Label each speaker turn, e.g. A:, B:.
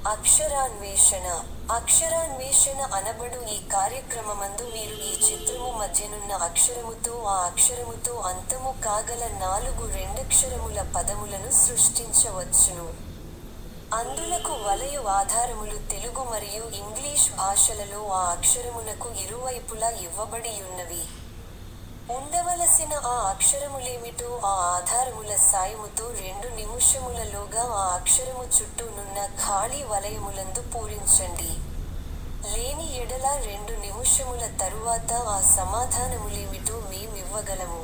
A: అక్షరాన్వేషణ. అక్షరాన్వేషణ అనబడు ఈ కార్యక్రమమందు మీరు ఈ చిత్రము మధ్యనున్న అక్షరముతో ఆ అక్షరముతో అంతము కాగల 4 రెండక్షరముల పదములను సృష్టించవచ్చును. అందులకు వలయు ఆధారములు తెలుగు మరియు ఇంగ్లీష్ భాషలలో ఆ అక్షరమునకు ఇరువైపులా ఇవ్వబడియున్నవి. ఉండవలసిన ఆ అక్షరములేమిటో ఆ ఆధారముల సాయముతో 2 నిముషములలోగా ఆ అక్షరము చుట్టూ నున్న ఖాళీ వలయములందు పూరించండి. లేని ఎడల 2 నిముషముల తరువాత ఆ సమాధానములేమిటో మేమివ్వగలము.